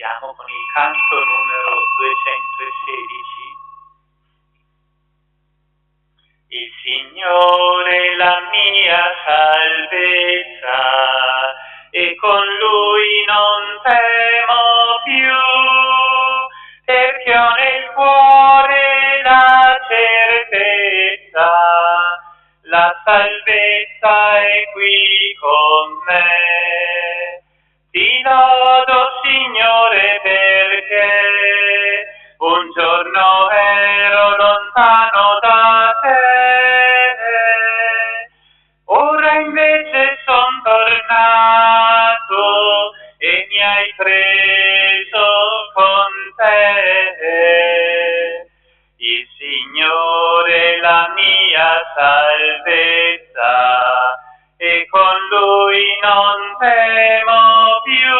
Iniziamo con il canto numero 216. Il Signore è la mia salvezza e con Lui non temo più, perché ho nel cuore la certezza, la salvezza è qui con me. Ti lodo, Signore, perché un giorno ero lontano da te, ora invece son tornato e mi hai preso con te. Il Signore è la mia salvezza e con Lui non temo più,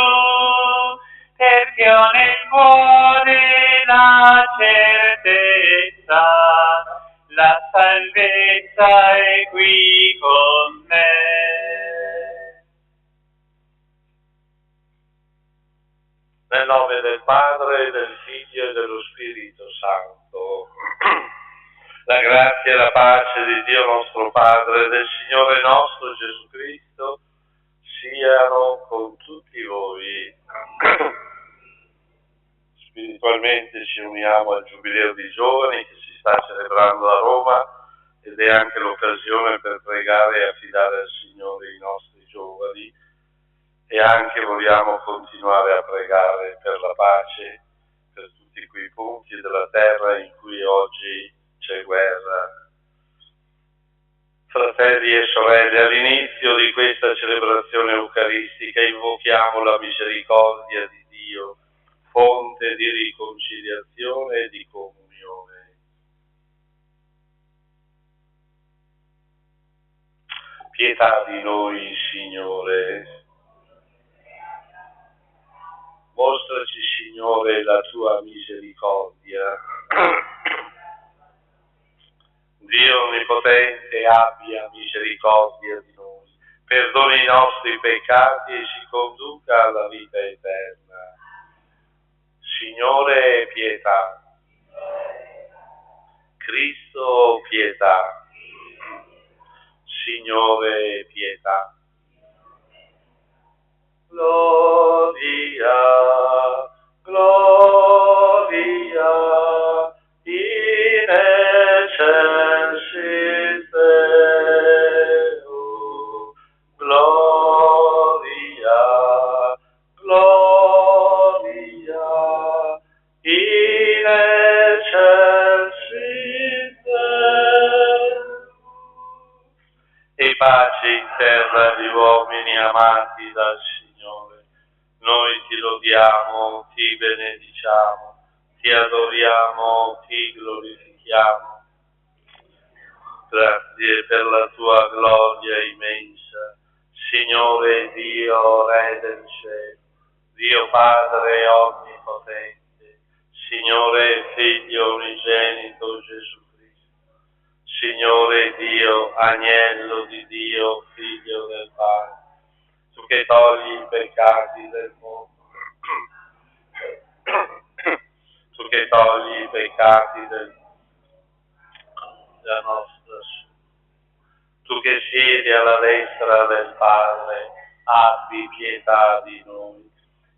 perché ho nel cuore la certezza, la salvezza è qui con me. Nel nome del Padre, del Figlio e dello Spirito Santo. La grazia e la pace di Dio nostro Padre e del Signore nostro Gesù Cristo siano con tutti voi. Spiritualmente ci uniamo al Giubileo dei Giovani che si sta celebrando a Roma ed è anche l'occasione per pregare e affidare al Signore i nostri giovani, e anche vogliamo continuare a pregare per la pace, per tutti quei punti della terra in cui oggi c'è guerra. Fratelli e sorelle, all'inizio di questa celebrazione eucaristica invochiamo la misericordia di Dio, fonte di riconciliazione e di comunione. Pietà di noi, Signore. Mostraci, Signore, la tua misericordia. Dio Onnipotente abbia misericordia di noi, perdoni i nostri peccati e ci conduca alla vita eterna. Signore, pietà. Cristo, pietà. Signore, pietà. Gloria, gloria, in excelsis Deo, gloria, gloria, in excelsis Deo. E pace in terra agli uomini amati dal Signore. Noi ti lodiamo, ti benediciamo, ti adoriamo, ti glorifichiamo. Grazie per la tua gloria immensa, Signore Dio, Re del cielo, Dio Padre onnipotente, Signore Figlio unigenito Gesù Cristo, Signore Dio, Agnello di Dio, Figlio del Padre, tu che togli i peccati del mondo, tu che togli i peccati della nostra, tu che siedi alla destra del Padre, abbi pietà di noi,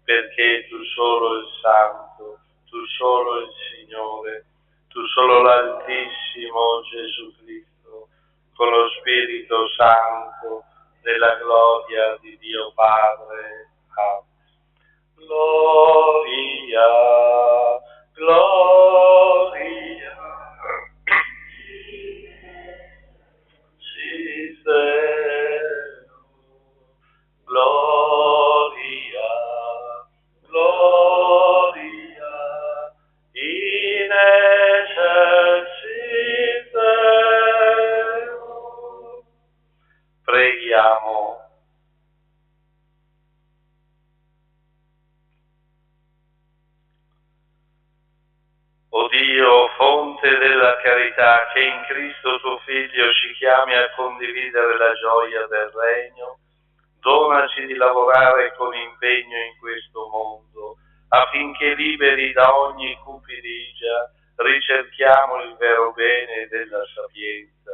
perché tu solo il Santo, tu solo il Signore, tu solo l'Altissimo Gesù Cristo, con lo Spirito Santo, della gloria di Dio Padre. Amen. Gloria, gloria, si Deo, gloria, gloria, in excelsis Deo. Preghiamo. O Dio, fonte della carità, che in Cristo tuo Figlio ci chiami a condividere la gioia del Regno, donaci di lavorare con impegno in questo mondo affinché liberi da ogni cupidigia ricerchiamo il vero bene della sapienza.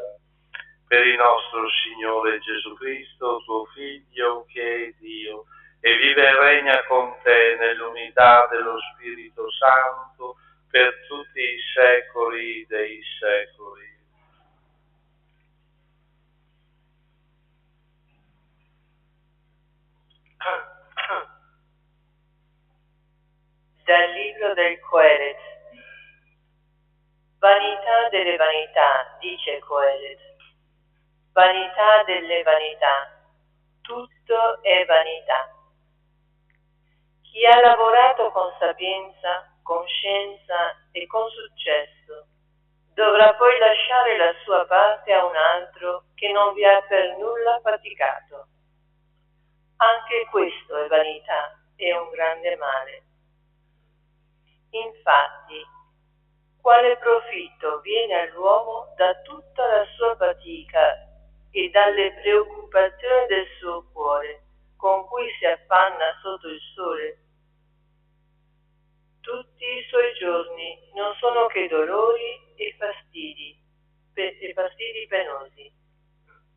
Per il nostro Signore Gesù Cristo, tuo Figlio, che è Dio, e vive e regna con te nell'unità dello Spirito Santo per tutti i secoli dei secoli. Dal libro del Coelet. Vanità delle vanità, dice Coelet. Vanità delle vanità, tutto è vanità. Chi ha lavorato con sapienza, con scienza e con successo, dovrà poi lasciare la sua parte a un altro che non vi ha per nulla faticato. Anche questo è vanità e un grande male. Infatti, quale profitto viene all'uomo da tutta la sua fatica e dalle preoccupazioni del suo cuore, con cui si affanna sotto il sole? Tutti i suoi giorni non sono che dolori e fastidi penosi.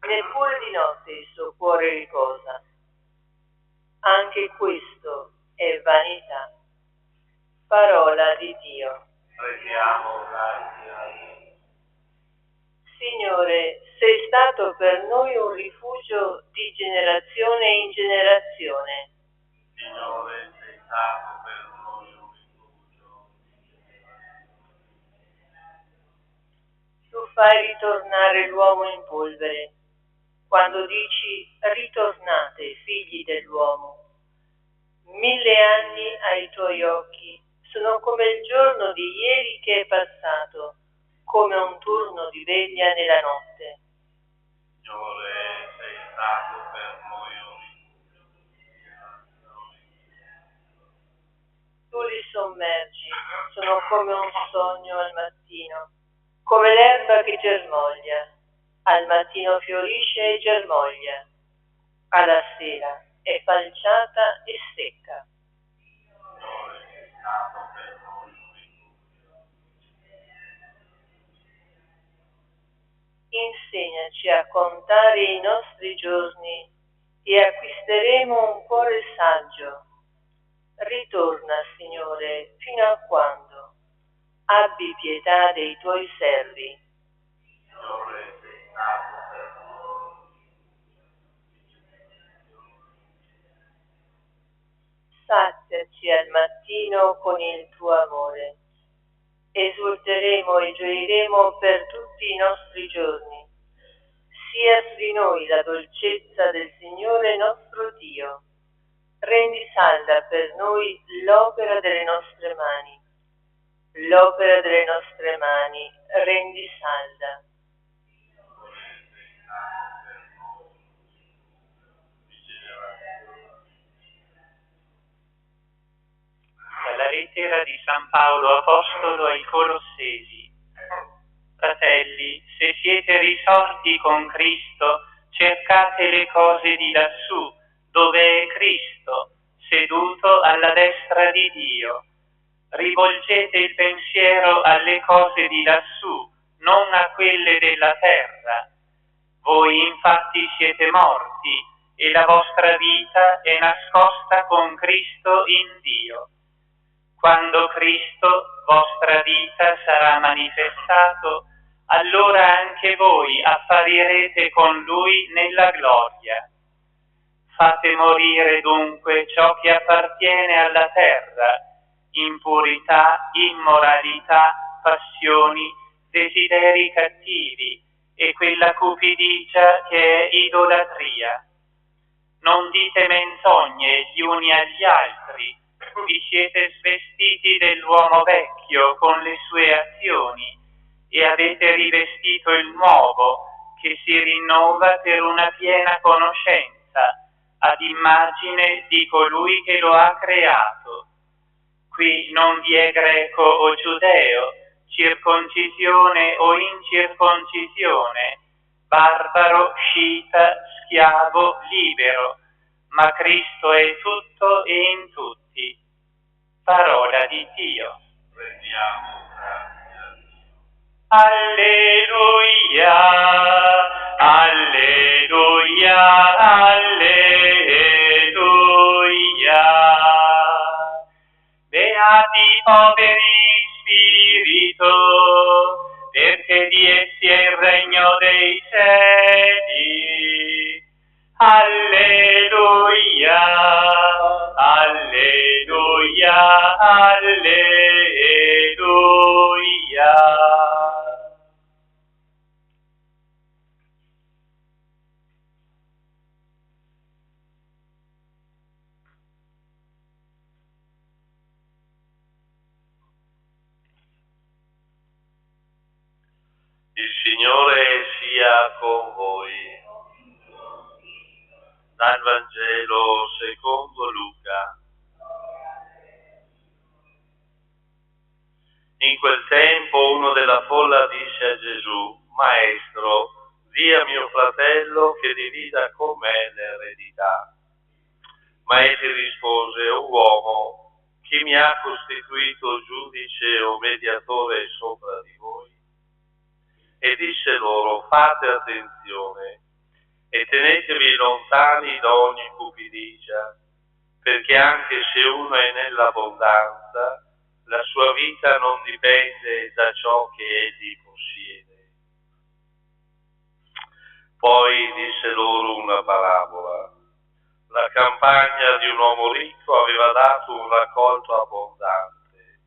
Neppure di notte il suo cuore riposa. Anche questo è vanità. Parola di Dio. Preghiamo grazie. Signore, sei stato per noi un rifugio di generazione in generazione. Signore, sei stato per noi un rifugio. Tu fai ritornare l'uomo in polvere. Quando dici ritornate, figli dell'uomo, 1000 anni ai tuoi occhi sono come il giorno di ieri che è passato, come un turno di veglia nella notte. Signore, sei stato per noi un rifugio. Tu li sommergi, sono come un sogno al mattino, come l'erba che germoglia. Al mattino fiorisce e germoglia, alla sera è falciata e secca. Signore, sei stato per noi un rifugio. Insegnaci a contare i nostri giorni e acquisteremo un cuore saggio. Ritorna, Signore, fino a quando? Abbi pietà dei tuoi servi. Signore, sei stato per noi. Saziaci al mattino con il tuo amore. Esulteremo e gioiremo per tutti i nostri giorni. Sia su di noi la dolcezza del Signore nostro Dio. Rendi salda per noi l'opera delle nostre mani. L'opera delle nostre mani rendi salda. Dalla lettera di San Paolo Apostolo ai Colossesi. Fratelli, se siete risorti con Cristo, cercate le cose di lassù, dove è Cristo, seduto alla destra di Dio. Rivolgete il pensiero alle cose di lassù, non a quelle della terra. Voi infatti siete morti e la vostra vita è nascosta con Cristo in Dio. Quando Cristo, vostra vita, sarà manifestato, allora anche voi apparirete con Lui nella gloria. Fate morire dunque ciò che appartiene alla terra, impurità, immoralità, passioni, desideri cattivi e quella cupidigia che è idolatria. Non dite menzogne gli uni agli altri, vi siete svestiti dell'uomo vecchio con le sue azioni e avete rivestito il nuovo che si rinnova per una piena conoscenza ad immagine di colui che lo ha creato. Qui non vi è greco o giudeo, circoncisione o incirconcisione, barbaro, scita, schiavo, libero, ma Cristo è tutto e in tutti. Parola di Dio. Rendiamo grazie a Dio. Alleluia, alleluia, alleluia. Beati i poveri in spirito, perché di essi è il regno dei cieli. Alleluia, alleluia, alleluia. Il Signore sia con voi. Dal Vangelo secondo Luca. In quel tempo uno della folla disse a Gesù: Maestro, di a mio fratello che divida con me l'eredità. Ma egli rispose: O uomo, chi mi ha costituito giudice o mediatore sopra di voi? E disse loro: fate attenzione e tenetevi lontani da ogni cupidigia, perché anche se uno è nell'abbondanza, la sua vita non dipende da ciò che egli possiede. Poi disse loro una parabola. La campagna di un uomo ricco aveva dato un raccolto abbondante.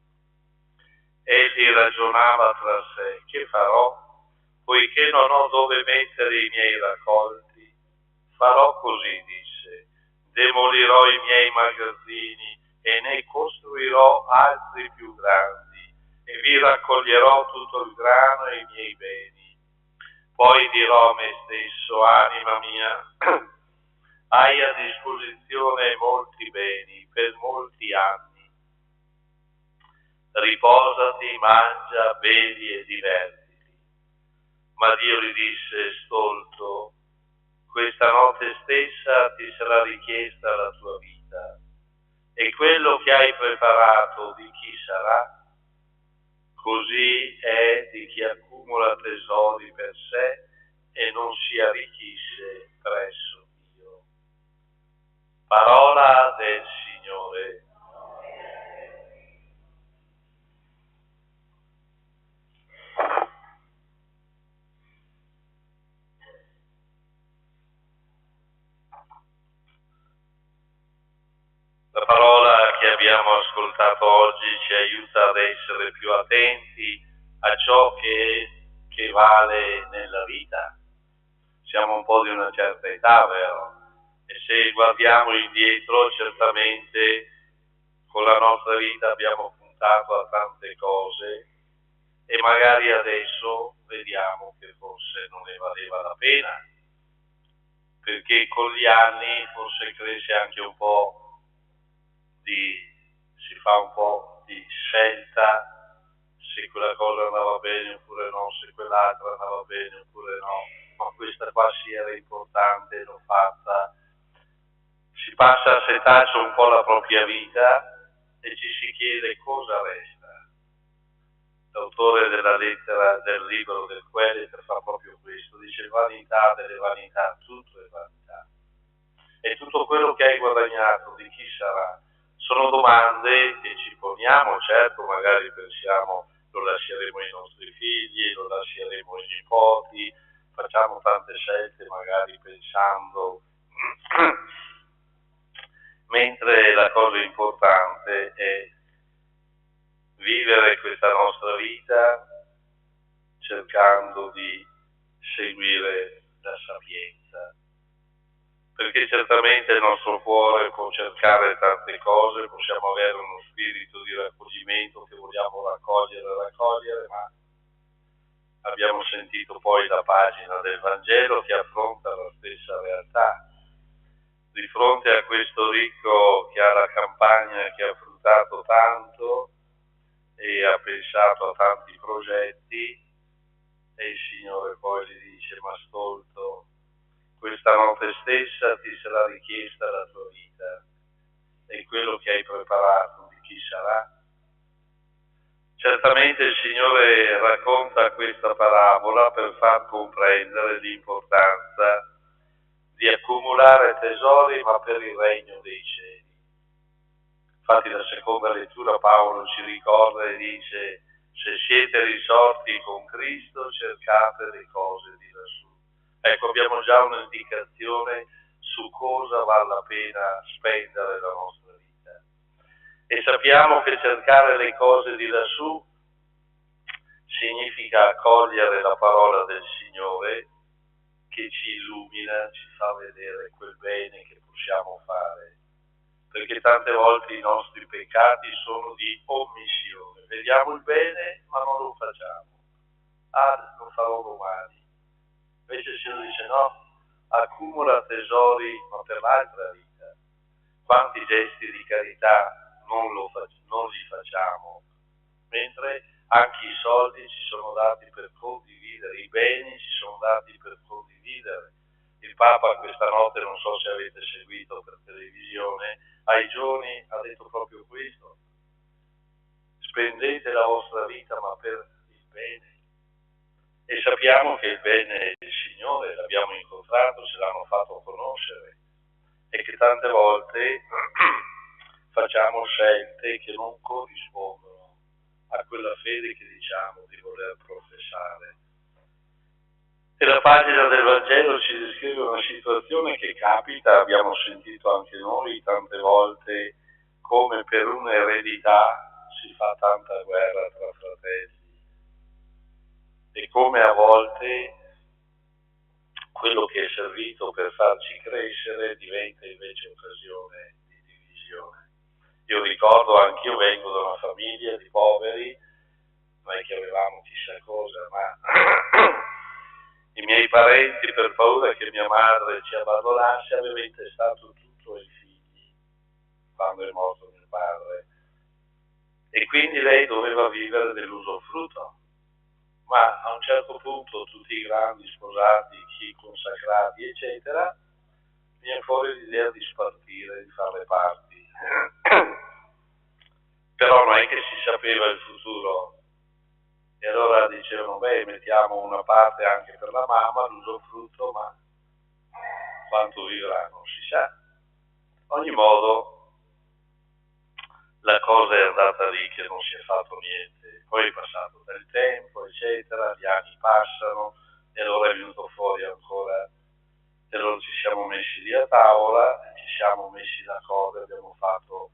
Egli ragionava tra sé: che farò? Poiché non ho dove mettere i miei raccolti, farò così, disse: demolirò i miei magazzini e ne costruirò altri più grandi, e vi raccoglierò tutto il grano e i miei beni. Poi dirò a me stesso: anima mia, hai a disposizione molti beni per molti anni. Riposati, mangia, bevi e divertiti. Ma Dio gli disse: stolto, questa notte stessa ti sarà richiesta la tua vita, e quello che hai preparato di chi sarà? Così è di chi accumula tesori per sé e non si arricchisce presso Dio. Parola del Signore. La parola che abbiamo ascoltato oggi ci aiuta ad essere più attenti a ciò che vale nella vita. Siamo un po' di una certa età, vero? E se guardiamo indietro, certamente con la nostra vita abbiamo puntato a tante cose e magari adesso vediamo che forse non ne valeva la pena, perché con gli anni forse cresce anche un po' si fa un po' di scelta se quella cosa andava bene oppure no, se quell'altra andava bene oppure no, ma questa qua sì era importante, l'ho fatta. Si passa a setaccio un po' la propria vita e ci si chiede cosa resta. L'autore della lettera del libro del Quelete fa proprio questo, dice: vanità delle vanità, tutto è vanità. E tutto quello che hai guadagnato di chi sarà? Sono domande che ci poniamo, certo, magari pensiamo lo lasceremo ai nostri figli, lo lasceremo ai nipoti, facciamo tante scelte magari pensando, mentre la cosa importante è vivere questa nostra vita cercando di seguire la sapienza. Perché certamente il nostro cuore può cercare tante cose, possiamo avere uno spirito di raccoglimento che vogliamo raccogliere, ma abbiamo sentito poi la pagina del Vangelo che affronta la stessa realtà. Di fronte a questo ricco che ha la campagna, che ha fruttato tanto e ha pensato a tanti progetti, e il Signore poi gli dice: ma stolto, questa notte stessa ti sarà richiesta la tua vita, e quello che hai preparato di chi chi sarà? Certamente il Signore racconta questa parabola per far comprendere l'importanza di accumulare tesori, ma per il regno dei cieli. Infatti la seconda lettura Paolo ci ricorda e dice: se siete risorti con Cristo, cercate le cose di lassù. Ecco, abbiamo già un'indicazione su cosa vale la pena spendere la nostra vita. E sappiamo che cercare le cose di lassù significa accogliere la parola del Signore che ci illumina, ci fa vedere quel bene che possiamo fare. Perché tante volte i nostri peccati sono di omissione. Vediamo il bene ma non lo facciamo. Lo farò domani. Invece il Signore dice no, accumula tesori ma per l'altra vita. Quanti gesti di carità non li facciamo, mentre anche i soldi ci sono dati per condividere, i beni ci sono dati per condividere. Il Papa questa notte, non so se avete seguito per televisione, ai giovani ha detto proprio questo: spendete la vostra vita ma per il bene. E sappiamo che il bene è il Signore, l'abbiamo incontrato, ce l'hanno fatto conoscere, e che tante volte facciamo scelte che non corrispondono a quella fede che diciamo di voler professare. E la pagina del Vangelo ci descrive una situazione che capita, abbiamo sentito anche noi tante volte, come per un'eredità si fa tanta guerra tra fratelli, e come a volte quello che è servito per farci crescere diventa invece occasione di divisione. Io ricordo, anch'io vengo da una famiglia di poveri, non è che avevamo chissà cosa, ma i miei parenti, per paura che mia madre ci abbandonasse, aveva intestato tutto ai figli quando è morto mio padre, e quindi lei doveva vivere dell'usufrutto. Ma a un certo punto tutti i grandi sposati, chi consacrati, eccetera, viene fuori l'idea di spartire, di fare le parti. Però non è che si sapeva il futuro, e allora dicevano, mettiamo una parte anche per la mamma, l'usufrutto, ma quanto vivrà non si sa. Ad ogni modo, la cosa è andata lì che non si è fatto niente. Poi è passato del tempo, eccetera, gli anni passano, e allora è venuto fuori ancora, e allora ci siamo messi lì a tavola, ci siamo messi d'accordo, abbiamo fatto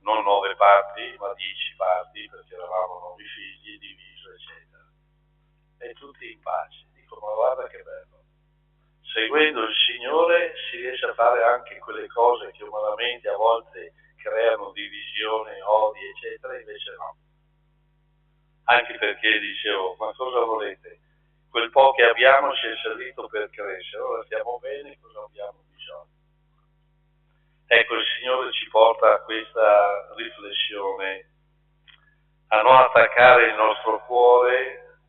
non 9 parti, ma 10 parti, perché eravamo 9 figli, diviso, eccetera. E tutti in pace. Dico, ma guarda che bello. Seguendo il Signore si riesce a fare anche quelle cose che umanamente a volte creano divisione, odi, eccetera, invece no. Anche perché dicevo, ma cosa volete? Quel po' che abbiamo ci è servito per crescere, ora stiamo bene, cosa abbiamo bisogno? Ecco, il Signore ci porta a questa riflessione, a non attaccare il nostro cuore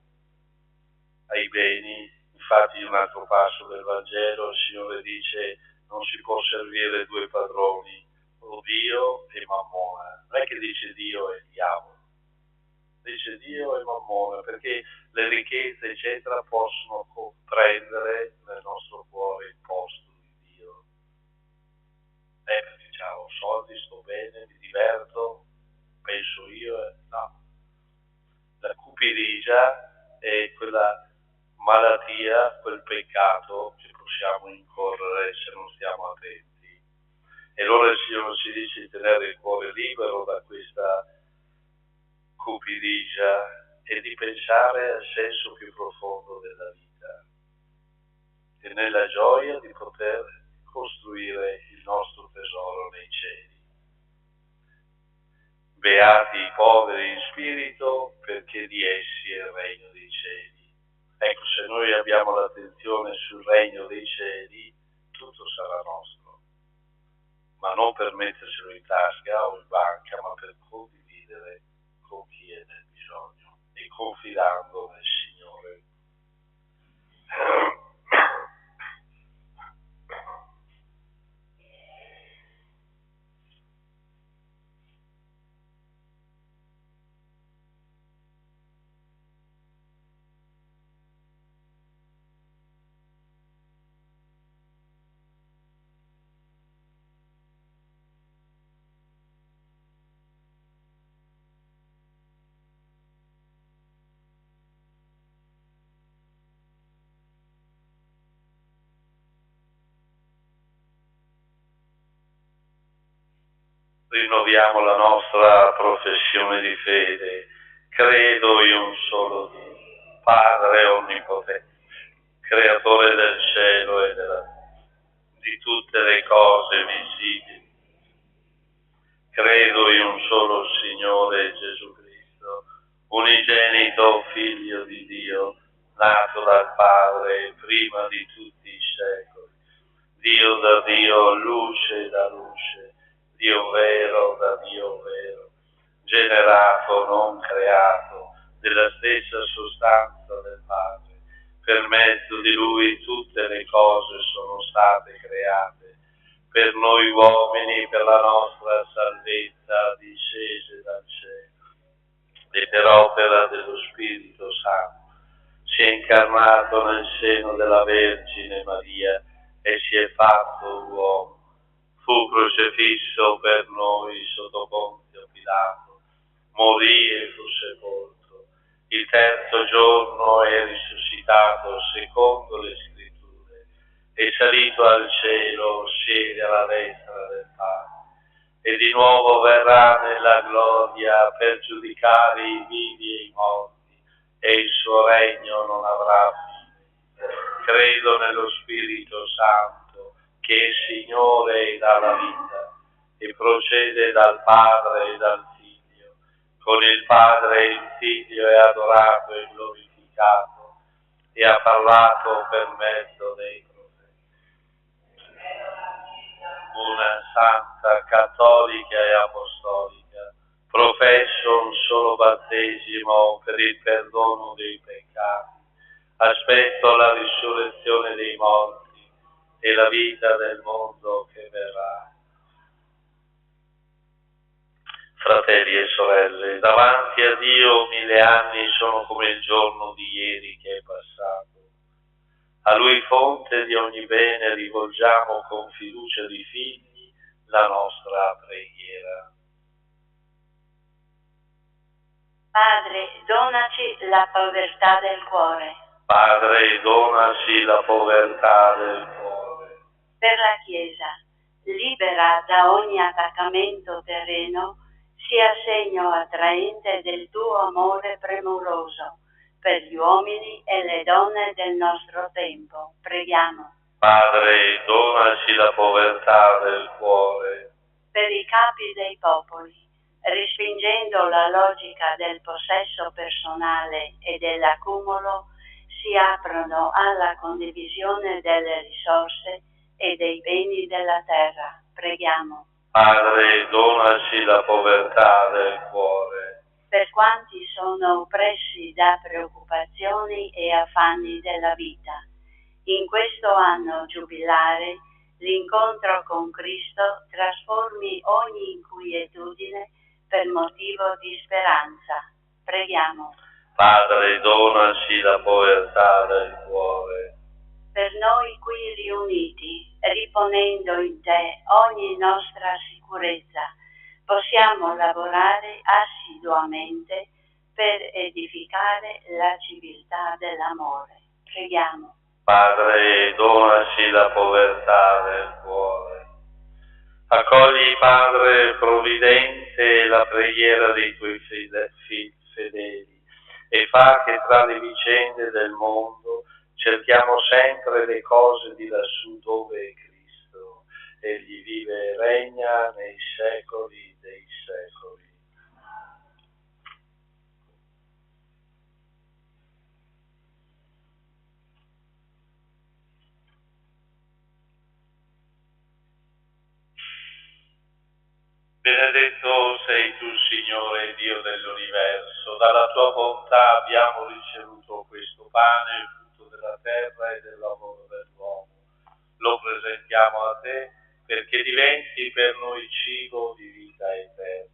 ai beni. Infatti in un altro passo del Vangelo il Signore dice: non si può servire 2 padroni, o Dio e Mammona. Non è che dice Dio e il diavolo, dice Dio e Mammona, perché le ricchezze eccetera possono prendere nel nostro cuore il posto di Dio. Perché ho soldi, sto bene, mi diverto, penso io, no. La cupidigia è quella malattia, quel peccato che possiamo incorrere se non stiamo attenti. E allora il Signore ci dice di tenere il cuore libero da questa cupidigia e di pensare al senso più profondo della vita, e nella gioia di poter costruire il nostro tesoro nei cieli. Beati i poveri in spirito, perché di essi è il regno dei cieli. Ecco, se noi abbiamo l'attenzione sul regno dei cieli, tutto sarà nostro, ma non per metterselo in tasca o in banca, ma per condividere con chi è nel bisogno e confidando nel Signore. rinnoviamo la nostra professione di fede. Credo in un solo Dio, Padre onnipotente, creatore del cielo e della terra, di tutte le cose visibili. Credo in un solo Signore Gesù Cristo, unigenito Figlio di Dio, nato dal Padre prima di tutti i secoli, Dio da Dio, luce da luce, Dio vero da Dio vero, generato, non creato, della stessa sostanza del Padre. Per mezzo di Lui tutte le cose sono state create, per noi uomini, per la nostra salvezza, discese dal cielo, e per opera dello Spirito Santo si è incarnato nel seno della Vergine Maria e si è fatto uomo. Fu crocifisso per noi sotto Pontio Pilato, morì e fu sepolto. Il terzo giorno è risuscitato secondo le Scritture, è salito al cielo, siede alla destra del Padre, e di nuovo verrà nella gloria per giudicare i vivi e i morti, e il suo regno non avrà fine. Credo nello Spirito Santo, che è Signore e dà la vita, e procede dal Padre e dal Figlio. Con il Padre il Figlio è adorato e glorificato, e ha parlato per mezzo dei profeti. Una santa, cattolica e apostolica, professo un solo battesimo per il perdono dei peccati, aspetto la risurrezione dei morti e la vita del mondo che verrà. Fratelli e sorelle, davanti a Dio 1000 anni sono come il giorno di ieri che è passato. A Lui, fonte di ogni bene, rivolgiamo con fiducia di figli la nostra preghiera. Padre, donaci la povertà del cuore. Padre, donaci la povertà del cuore. Per la Chiesa, libera da ogni attaccamento terreno, sia segno attraente del tuo amore premuroso per gli uomini e le donne del nostro tempo. Preghiamo. Padre, donaci la povertà del cuore. Per i capi dei popoli, respingendo la logica del possesso personale e dell'accumulo, si aprono alla condivisione delle risorse e dei beni della terra. Preghiamo. Padre, donaci la povertà del cuore. Per quanti sono oppressi da preoccupazioni e affanni della vita, in questo anno giubilare, l'incontro con Cristo trasformi ogni inquietudine per motivo di speranza. Preghiamo. Padre, donaci la povertà del cuore. Per noi qui riuniti, riponendo in te ogni nostra sicurezza, possiamo lavorare assiduamente per edificare la civiltà dell'amore. Preghiamo. Padre, donaci la povertà del cuore. Accogli, Padre provvidente, la preghiera dei tuoi fedeli e fa che tra le vicende del mondo cerchiamo sempre le cose di lassù dove è Cristo. Egli vive e regna nei secoli dei secoli. Benedetto sei tu, Signore, Dio dell'universo. Dalla tua bontà abbiamo ricevuto questo pane, frutto della terra e del lavoro dell'uomo. Lo presentiamo a te perché diventi per noi cibo di vita eterna.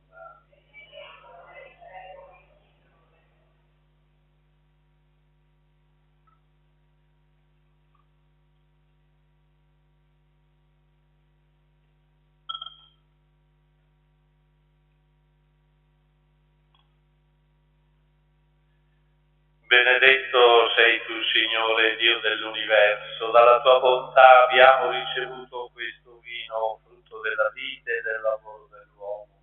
Benedetto sei tu, Signore, Dio dell'universo. Dalla tua bontà abbiamo ricevuto questo vino, frutto della vita e del lavoro dell'uomo.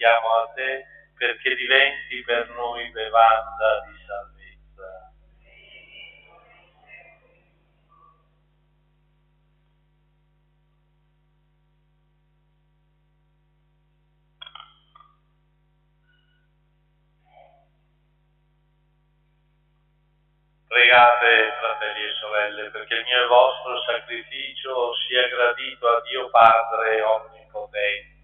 presentiamo a te perché diventi per noi bevanda di salvezza. Pregate, fratelli e sorelle, perché il mio e vostro sacrificio sia gradito a Dio Padre Onnipotente.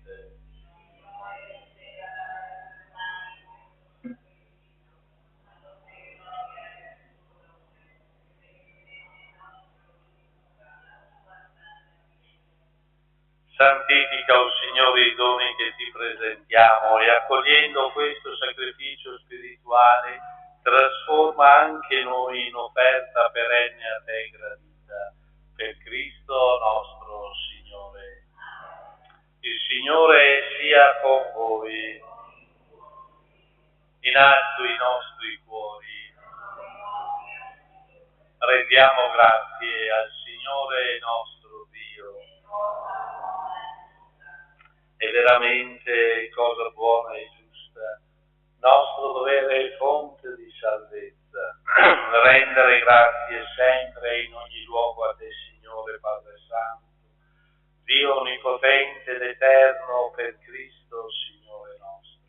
Santifica, o Signore, i doni che ti presentiamo e accogliendo questo sacrificio spirituale trasforma anche noi in offerta perenne a te gradita. Per Cristo nostro Signore. Il Signore sia con voi. In alto i nostri cuori. Rendiamo grazie al Signore nostro Dio. È veramente cosa buona e giusta, nostro dovere e fonte di salvezza, rendere grazie sempre in ogni luogo a te, Signore Padre Santo, Dio onnipotente ed eterno, per Cristo, Signore nostro.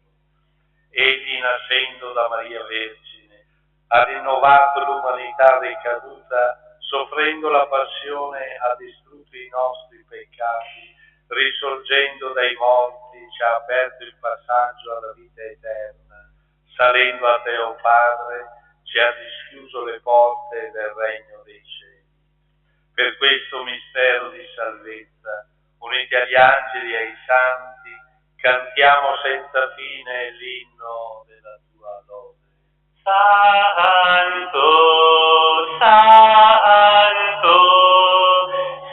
Egli, nascendo da Maria Vergine, ha rinnovato l'umanità decaduta, soffrendo la passione ha distrutto i nostri peccati, risorgendo dai morti ci ha aperto il passaggio alla vita eterna, salendo a te, o Padre, ci ha dischiuso le porte del regno dei cieli. Per questo mistero di salvezza, uniti agli angeli e ai santi, cantiamo senza fine l'inno della tua lode. Santo, Santo,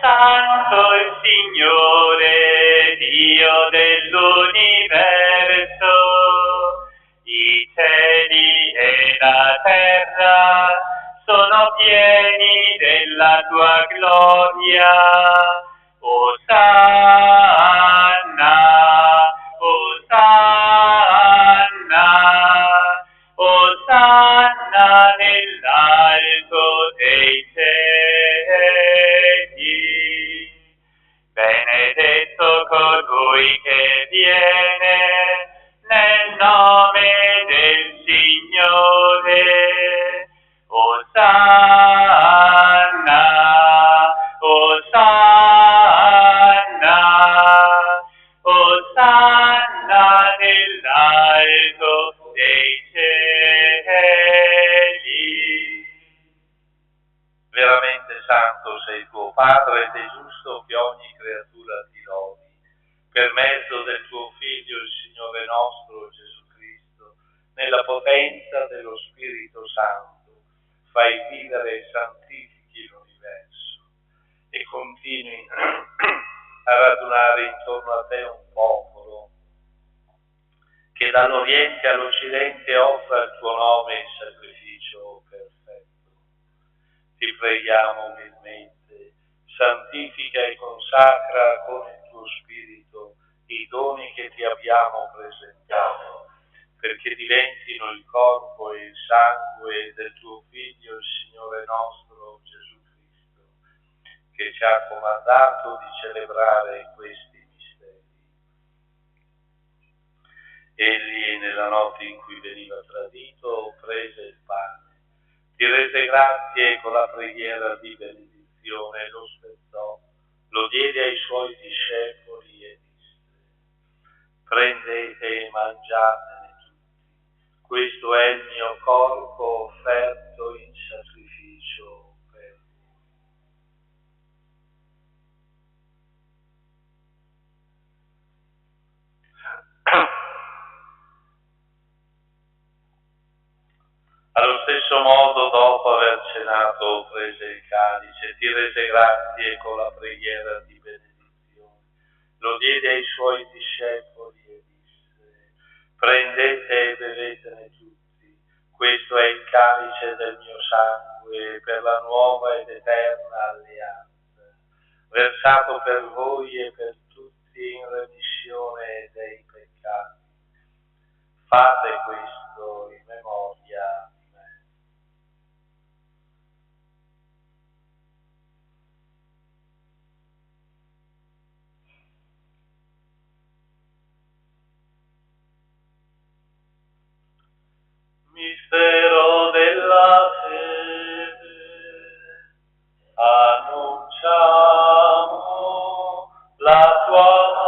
Santo il Signore, Dio dell'universo, i cieli e la terra sono pieni della tua gloria. Osanna, Osanna, Osanna nell'alto dei cieli. Benedetto colui che viene nel nome del Signore. Osanna, Osanna, Osanna nell'alto dei cieli. Veramente santo sei tuo Padre ed è giusto che ogni creatura ti lodi. Per mezzo del tuo Figlio, il Signore nostro Gesù Cristo, nella potenza dello Spirito Santo, fai vivere e santifichi l'universo e continui a radunare intorno a te un popolo che dall'Oriente all'Occidente offra il tuo nome in sacrificio perfetto. Ti preghiamo umilmente, santifica e consacra con il tuo Spirito i doni che ti abbiamo presentato, perché diventino il corpo e il sangue del tuo Figlio, il Signore nostro Gesù Cristo, che ci ha comandato di celebrare questi misteri. Egli, nella notte in cui veniva tradito, prese il pane, ti rese grazie con la preghiera di benedizione, lo spezzò, lo diede ai suoi discepoli e disse: prendete e mangiatene tutti, questo è il mio corpo offerto in sacrificio per voi. Allo stesso modo, dopo aver cenato, prese il calice, ti rese grazie con la preghiera di benedizione, lo diede ai suoi discepoli e disse: prendete e bevetene tutti, questo è il calice del mio sangue per la nuova ed eterna alleanza, versato per voi e per tutti in remissione dei peccati. Fate questo in memoria di me. Mistero della fede, annunciamo la tua morte.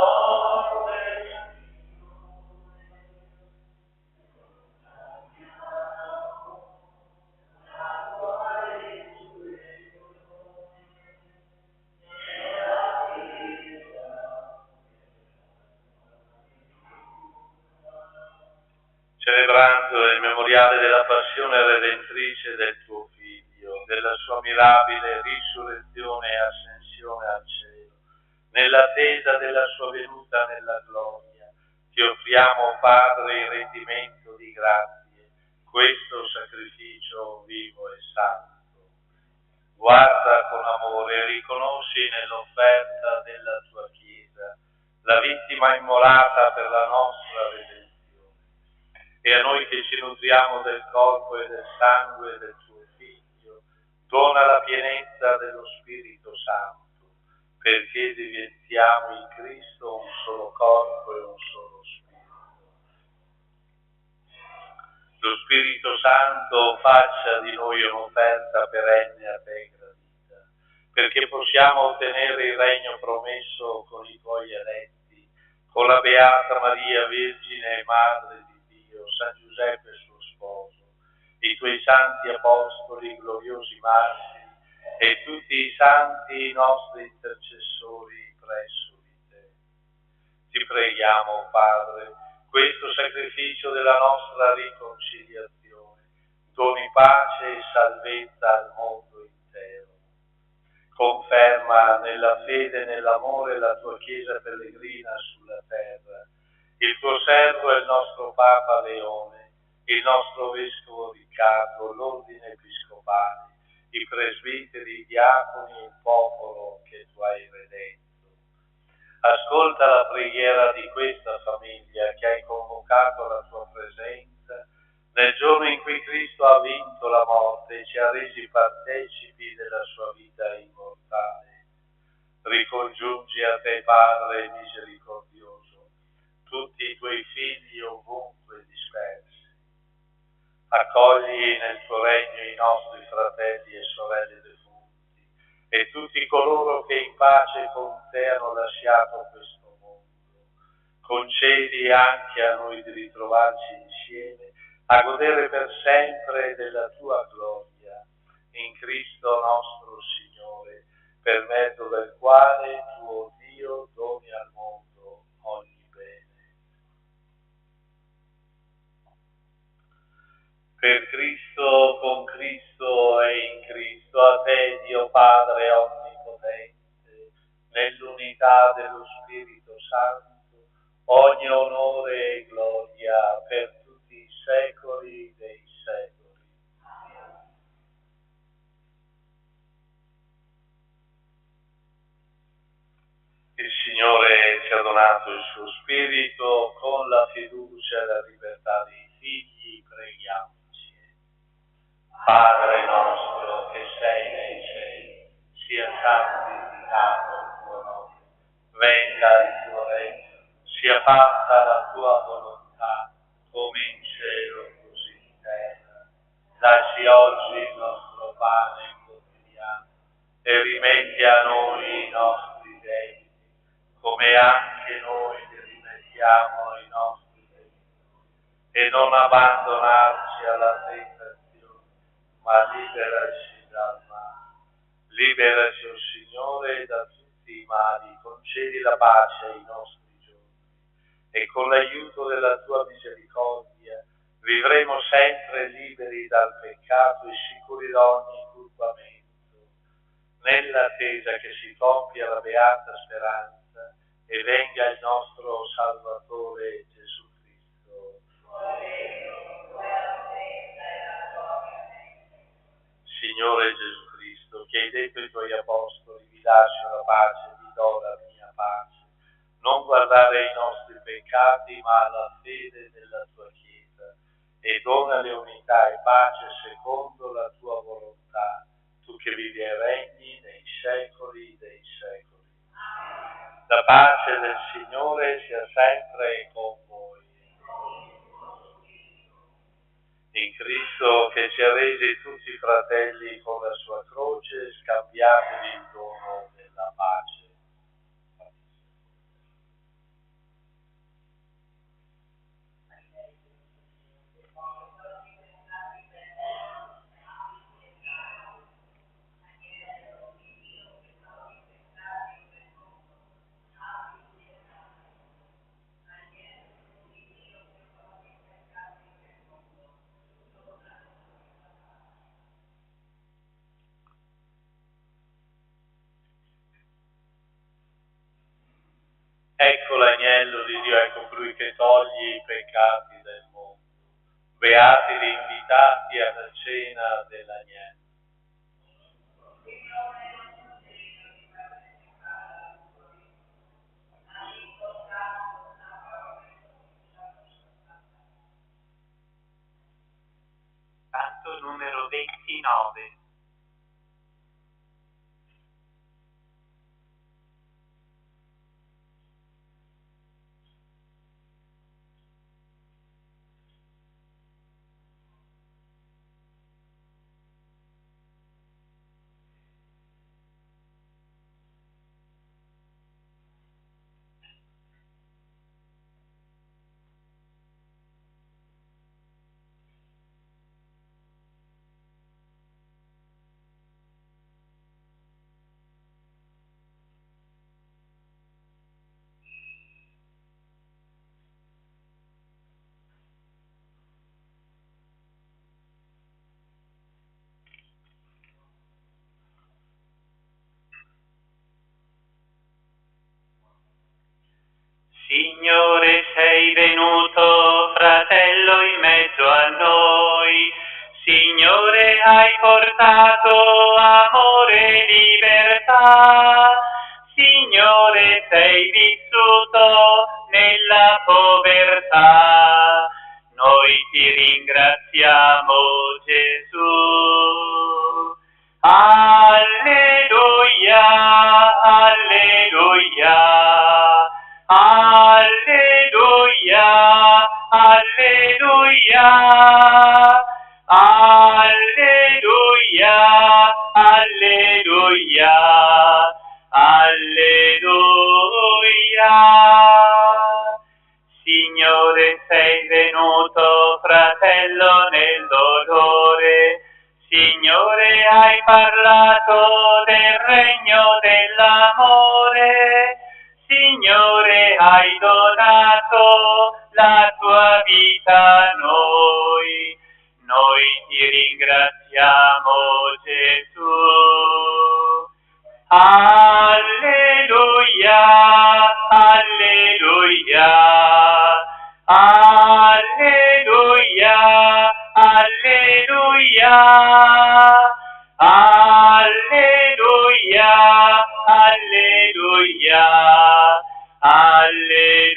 Celebrando il memoriale della passione redentrice del tuo Figlio, della sua mirabile risurrezione e ascensione al cielo, nell'attesa della sua venuta nella gloria, ti offriamo, Padre, il rendimento di grazie, questo sacrificio vivo e santo. Guarda con amore e riconosci nell'offerta della tua Chiesa la vittima immolata per la nostra redenzione. E a noi che ci nutriamo del corpo e del sangue del tuo Figlio, dona la pienezza dello Spirito Santo, perché diventiamo in Cristo un solo corpo e un solo Spirito. Lo Spirito Santo faccia di noi un'offerta perenne a te gradita, perché possiamo ottenere il regno promesso con i tuoi eletti, con la Beata Maria, Vergine e Madre di San Giuseppe suo sposo, i tuoi santi apostoli, gloriosi martiri e tutti i santi nostri intercessori presso di te. Ti preghiamo, Padre, questo sacrificio della nostra riconciliazione doni pace e salvezza al mondo intero. Conferma nella fede e nell'amore la tua Chiesa pellegrina sulla terra, il tuo servo è il nostro Papa Leone, il nostro Vescovo Riccardo, l'ordine episcopale, i presbiteri, i diaconi e il popolo che tu hai redento. Ascolta la preghiera di questa famiglia che hai convocato alla tua presenza nel giorno in cui Cristo ha vinto la morte e ci ha resi partecipi della sua vita immortale. Ricongiungi a te, Padre misericordioso, tutti i tuoi figli ovunque dispersi. Accogli nel tuo regno i nostri fratelli e sorelle defunti e tutti coloro che in pace con te hanno lasciato questo mondo. Concedi anche a noi di ritrovarci insieme a godere per sempre della tua gloria, in Cristo nostro Signore, per mezzo del quale tuo Dio doni al mondo ogni per Cristo, con Cristo e in Cristo, a te, Dio Padre Onnipotente, nell'unità dello Spirito Santo, ogni onore e gloria per tutti i secoli dei secoli. Il Signore ci ha donato il suo Spirito, con la fiducia e la libertà dei figli, preghiamo. Padre nostro che sei nei cieli, sia santificato il tuo nome, venga il tuo regno, sia fatta la tua volontà, come in cielo così in terra. Dacci oggi il nostro pane quotidiano e rimetti a noi i nostri debiti, come anche noi li rimettiamo ai nostri debitori, e non abbandonarci alla tentazione, ma liberaci dal male. Liberaci, o Signore, da tutti i mali, concedi la pace ai nostri giorni, e con l'aiuto della tua misericordia vivremo sempre liberi dal peccato e sicuri da ogni turbamento, nell'attesa che si compia la beata speranza e venga il nostro Salvatore Gesù Cristo. Signore Gesù Cristo, che hai detto ai tuoi apostoli, vi lascio la pace, vi do la mia pace, non guardare ai nostri peccati, ma alla fede della tua Chiesa. e donale unità e pace secondo la tua volontà, tu che vivi e regni nei secoli dei secoli. La pace del Signore sia sempre con voi. In Cristo che ci ha resi tutti fratelli con la sua croce, scambiatevi il dono della pace. Ecco l'agnello di Dio, ecco colui che toglie i peccati del mondo. Beati gli invitati alla cena dell'agnello. Canto numero 29. Signore, sei venuto, fratello, in mezzo a noi. Signore, hai portato amore e libertà. Signore, sei vissuto nella povertà. Noi ti ringraziamo, Gesù. Alleluia, alleluia. Alleluia, alleluia, alleluia, alleluia, alleluia. Signore, sei venuto, fratello, nel dolore. Signore, hai parlato del regno dell'amore. Signore, hai donato la tua vita a noi. Noi ti ringraziamo, Gesù. Alleluia, alleluia, alleluia, alleluia, alleluia, alleluia, alleluia.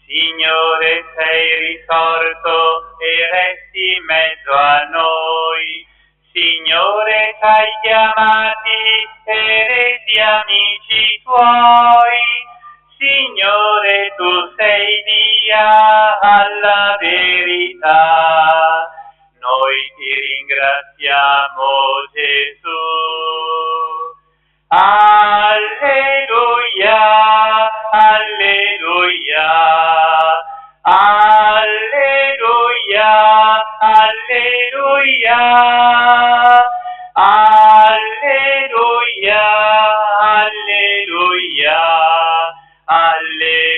Signore, sei risorto e resti in mezzo a noi. Signore, ci hai chiamati e resi amici tuoi. Signore, tu sei via alla verità. Noi ti ringraziamo, Gesù. Alleluia, alleluia, alleluia, alleluia, alleluia, alleluia, alleluia.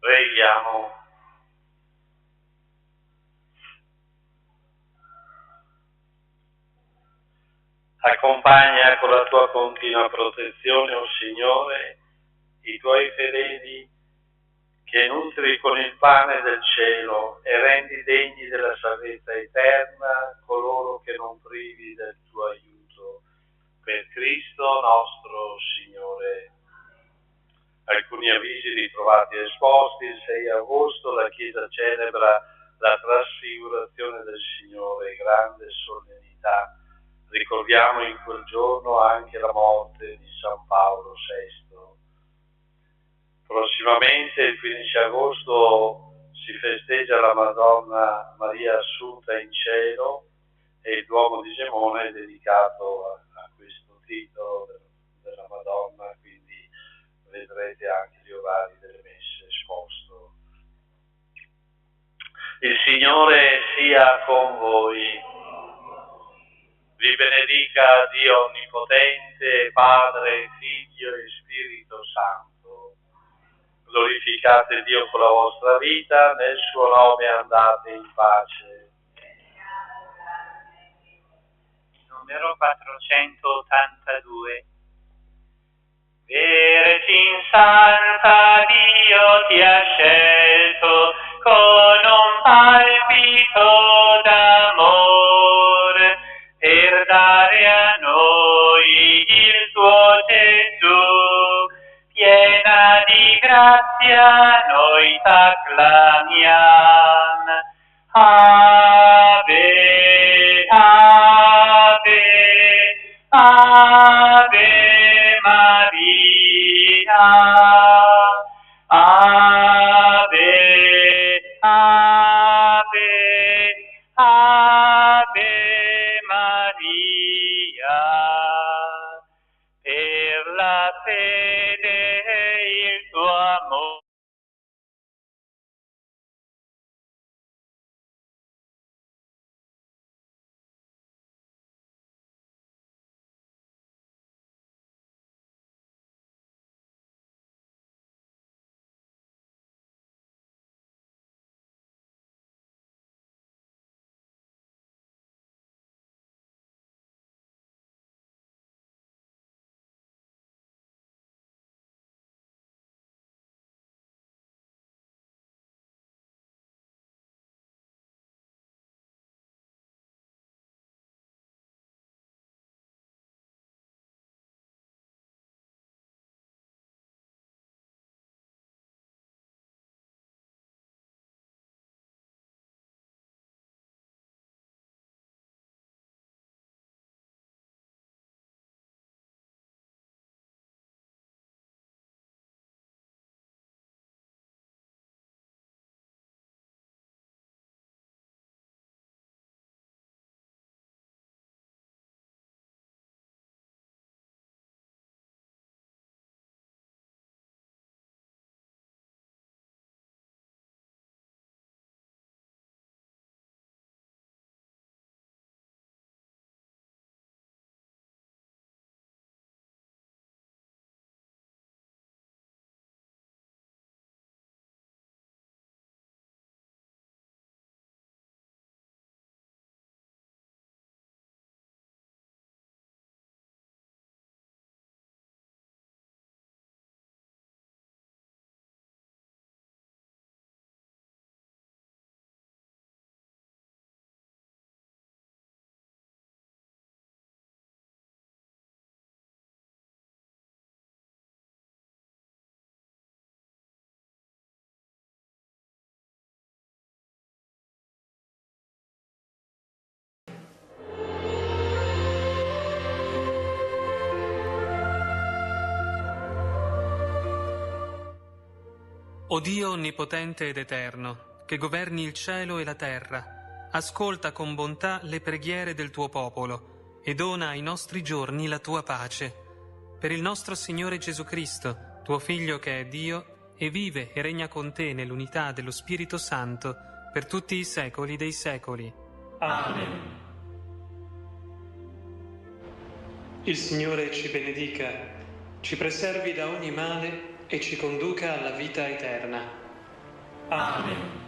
Preghiamo. Accompagna con la tua continua protezione, o Signore, i tuoi fedeli che nutri con il pane del cielo e rendi degni della salvezza eterna coloro che non privi del tuo aiuto. Per Cristo nostro Signore. Alcuni avvisi ritrovati esposti. Il 6 agosto la Chiesa celebra la trasfigurazione del Signore, grande solennità. Ricordiamo in quel giorno anche la morte di San Paolo VI. Prossimamente, il 15 agosto, si festeggia la Madonna Maria Assunta in cielo e il Duomo di Gemona è dedicato a questo titolo della Madonna, quindi vedrete anche gli orari delle messe esposto. Il Signore sia con voi. Vi benedica Dio Onnipotente, Padre, Figlio e Spirito Santo. Glorificate Dio con la vostra vita, nel suo nome andate in pace. Numero 482. Vergine Santa, Dio ti ha scelto con un palpito d'amore per dare a noi il tuo Gesù. Piena di grazia noi t'acclamiam. Ave, Ave, Ave Maria. Ave, Ave, Ave Maria. Per la fede e il tuo amore. O Dio onnipotente ed eterno, che governi il cielo e la terra, ascolta con bontà le preghiere del tuo popolo e dona ai nostri giorni la tua pace. Per il nostro Signore Gesù Cristo, tuo Figlio che è Dio e vive e regna con te nell'unità dello Spirito Santo per tutti i secoli dei secoli. Amen. Il Signore ci benedica, ci preservi da ogni male e ci conduca alla vita eterna. Amen.